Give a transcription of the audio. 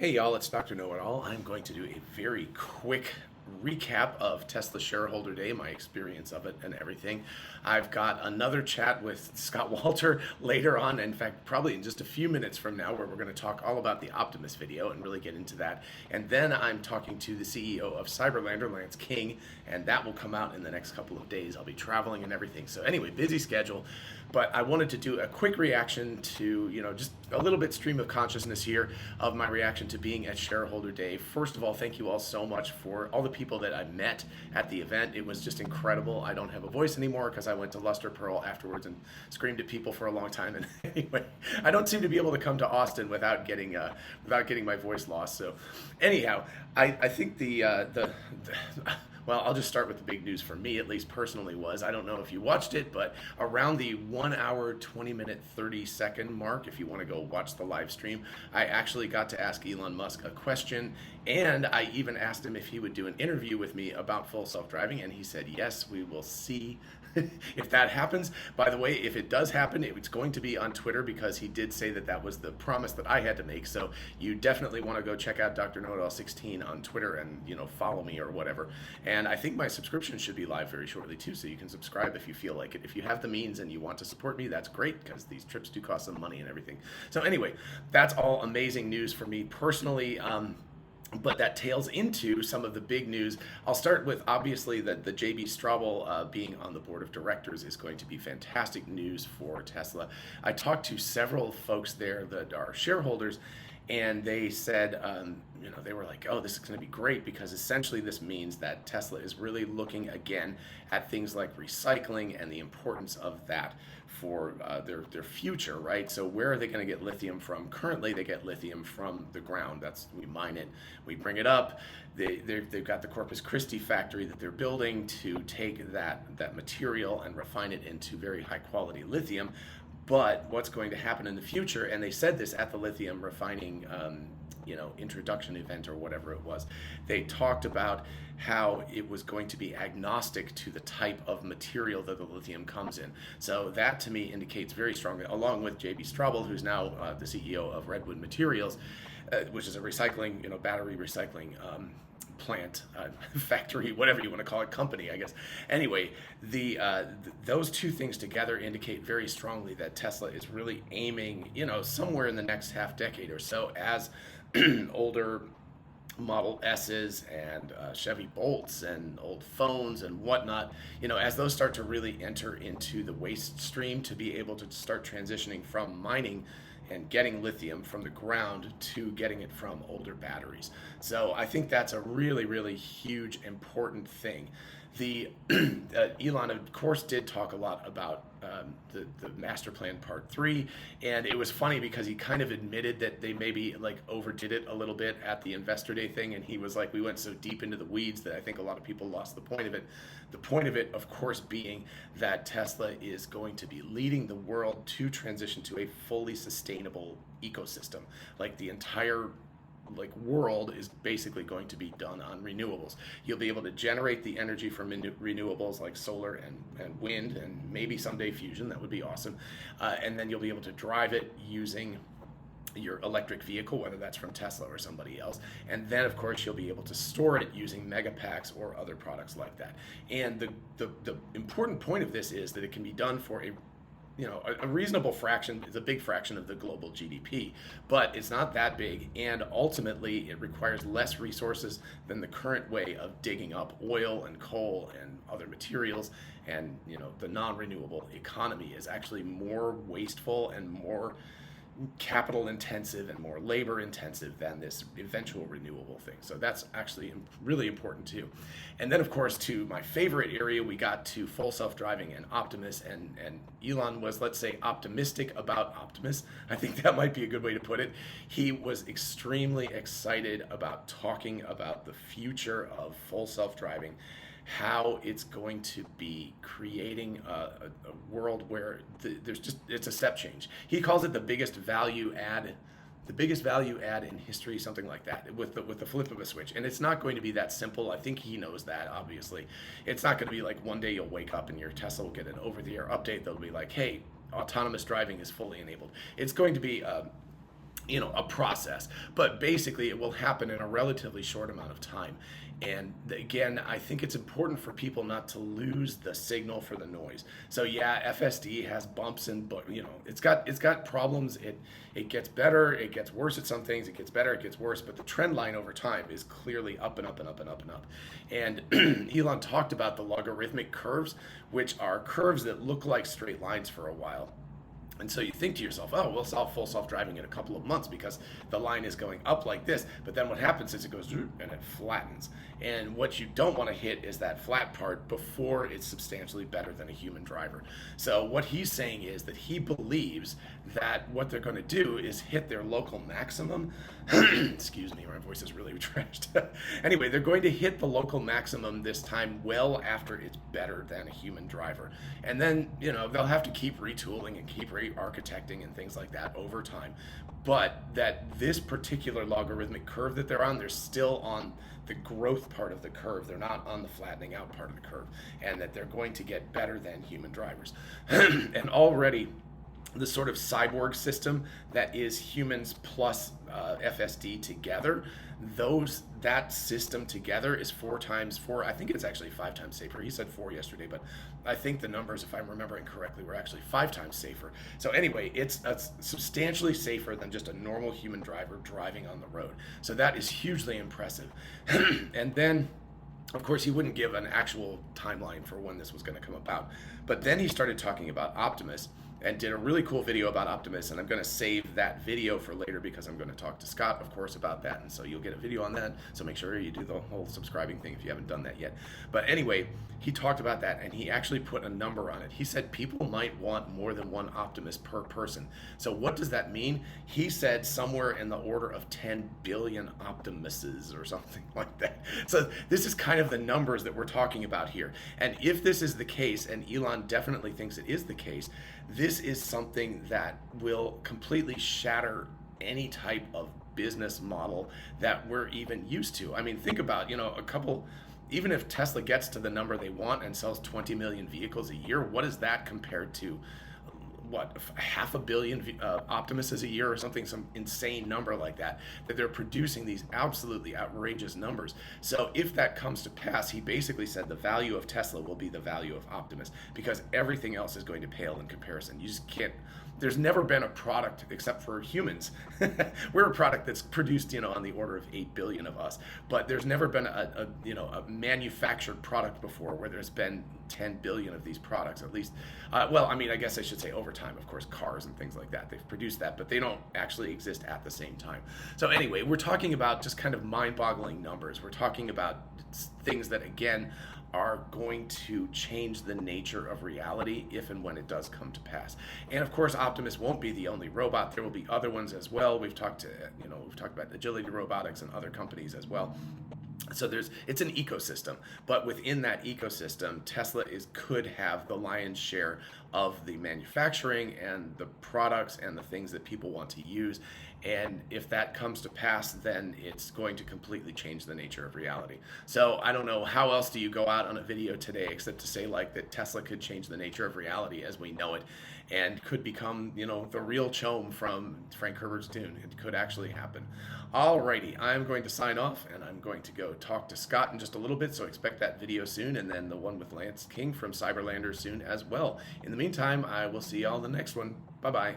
Hey y'all, it's Dr. Know-It-All. I'm going to do a very quick recap of Tesla Shareholder Day, my experience of it and everything. I've got another chat with Scott Walter later on, in fact, probably in just a few minutes from now, where we're going to talk all about the Optimus video and really get into that. And then I'm talking to the CEO of Cyberlander, Lance King, and that will come out in the next couple of days. I'll be traveling and everything. So anyway, busy schedule. But I wanted to do a quick reaction to, just a little bit stream of consciousness here of my reaction to being at Shareholder Day. First of all, thank you all so much for all the people that I met at the event. It was just incredible. I don't have a voice anymore because I went to Luster Pearl afterwards and screamed at people for a long time. And anyway, I don't seem to be able to come to Austin without getting my voice lost. So anyhow, I think well, I'll just start with the big news for me, at least personally, was, I don't know if you watched it, but around the 1 hour, 20 minute, 30-second mark, if you want to go watch the live stream, I actually got to ask Elon Musk a question, and I even asked him if he would do an interview with me about full self-driving, and he said, yes, we will see if that happens. By the way, if it does happen, it's going to be on Twitter, because he did say that that was the promise that I had to make. So you definitely want to go check out Dr. Know-It-All 16 on Twitter and follow me or whatever. And I think my subscription should be live very shortly too, so you can subscribe if you feel like it. If you have the means and you want to support me, that's great, because these trips do cost some money and everything. So anyway, that's all amazing news for me personally. But that tails into some of the big news. I'll start with, obviously, that the JB Straubel being on the board of directors is going to be fantastic news for Tesla. I talked to several folks there that are shareholders, and they said, they were like, oh, this is going to be great, because essentially this means that Tesla is really looking again at things like recycling and the importance of that for their future, right? So where are they going to get lithium from? Currently, they get lithium from the ground. We mine it, we bring it up. They've got the Corpus Christi factory that they're building to take that material and refine it into very high quality lithium. But what's going to happen in the future, and they said this at the lithium refining introduction event or whatever it was, they talked about how it was going to be agnostic to the type of material that the lithium comes in. So that to me indicates very strongly, along with JB Straubel, who's now the CEO of Redwood Materials, which is a recycling, battery recycling plant, factory, whatever you want to call it, company, I guess. Anyway, those two things together indicate very strongly that Tesla is really aiming, somewhere in the next half decade or so, as older Model S's and Chevy Bolts and old phones and whatnot, as those start to really enter into the waste stream, to be able to start transitioning from mining and getting lithium from the ground to getting it from older batteries. So I think that's a really, really huge, important thing. Elon, of course, did talk a lot about the master plan part 3, and it was funny because he kind of admitted that they maybe overdid it a little bit at the Investor Day thing, and he was like, we went so deep into the weeds that I think a lot of people lost the point of it. The point of it, of course, being that Tesla is going to be leading the world to transition to a fully sustainable ecosystem. Like the entire world is basically going to be done on renewables. You'll be able to generate the energy from renewables like solar and wind, and maybe someday fusion. That would be awesome. And then you'll be able to drive it using your electric vehicle, whether that's from Tesla or somebody else. And then, of course, you'll be able to store it using Megapacks or other products like that. And the important point of this is that it can be done for a reasonable fraction. Is a big fraction of the global GDP, but it's not that big, and ultimately it requires less resources than the current way of digging up oil and coal and other materials. And the non-renewable economy is actually more wasteful and more capital intensive and more labor intensive than this eventual renewable thing. So that's actually really important too. And then, of course, to my favorite area, we got to full self-driving and Optimus, and Elon was, let's say, optimistic about Optimus. I think that might be a good way to put it. He was extremely excited about talking about the future of full self-driving, how it's going to be creating a world where it's a step change. He calls it the biggest value add in history, something like that, with the flip of a switch. And it's not going to be that simple. I think he knows that, obviously. It's not going to be like one day you'll wake up and your Tesla will get an over-the-air update that'll be like, hey, autonomous driving is fully enabled. It's going to be a process, but basically it will happen in a relatively short amount of time. And again, I think it's important for people not to lose the signal for the noise. So yeah, FSD has bumps and, but it's got problems. It gets better, it gets worse at some things, it gets better, it gets worse, but the trend line over time is clearly up and up and up and up and up. And Elon talked about the logarithmic curves, which are curves that look like straight lines for a while. And so you think to yourself, oh, we'll solve full self-driving in a couple of months because the line is going up like this. But then what happens is it goes and it flattens. And what you don't want to hit is that flat part before it's substantially better than a human driver. So what he's saying is that he believes that what they're going to do is hit their local maximum. Excuse me, my voice is really trashed. Anyway, they're going to hit the local maximum this time well after it's better than a human driver. And then, they'll have to keep retooling and keep re-architecting and things like that over time. But that this particular logarithmic curve that they're on, they're still on the growth part of the curve. They're not on the flattening out part of the curve. And that they're going to get better than human drivers. And already, the sort of cyborg system that is humans plus FSD together, that system together is 4 times 4. I think it's actually 5 times safer. He said 4 yesterday, but I think the numbers, if I'm remembering correctly, were actually 5 times safer. So anyway, it's substantially safer than just a normal human driver driving on the road. So that is hugely impressive. And then, of course, he wouldn't give an actual timeline for when this was going to come about. But then he started talking about Optimus and did a really cool video about Optimus, and I'm going to save that video for later because I'm going to talk to Scott, of course, about that, and so you'll get a video on that, so make sure you do the whole subscribing thing if you haven't done that yet. But anyway, he talked about that, and he actually put a number on it. He said people might want more than one Optimus per person. So what does that mean? He said somewhere in the order of 10 billion Optimuses or something like that. So this is kind of the numbers that we're talking about here. And if this is the case, and Elon definitely thinks it is the case, this is something that will completely shatter any type of business model that we're even used to. I mean, think about, even if Tesla gets to the number they want and sells 20 million vehicles a year, what is that compared to, what, 500 million Optimuses a year or something, some insane number like that they're producing these absolutely outrageous numbers. So if that comes to pass, he basically said the value of Tesla will be the value of Optimus because everything else is going to pale in comparison. You just can't. There's never been a product, except for humans. We're a product that's produced, on the order of 8 billion of us. But there's never been a manufactured product before where there's been 10 billion of these products, at least. I guess I should say over time, of course, cars and things like that. They've produced that, but they don't actually exist at the same time. So anyway, we're talking about just kind of mind-boggling numbers. We're talking about things that, again, are going to change the nature of reality if and when it does come to pass. And of course, Optimus won't be the only robot. There will be other ones as well. We've talked about Agility Robotics and other companies as well. So it's an ecosystem, but within that ecosystem, Tesla could have the lion's share of the manufacturing and the products and the things that people want to use. And if that comes to pass, then it's going to completely change the nature of reality. So I don't know, how else do you go out on a video today except to say that Tesla could change the nature of reality as we know it and could become, the real Chome from Frank Herbert's Dune. It could actually happen. Alrighty, I'm going to sign off and I'm going to go talk to Scott in just a little bit, so expect that video soon, and then the one with Lance King from Cyberlander soon as well. In the meantime, I will see y'all in the next one. Bye-bye.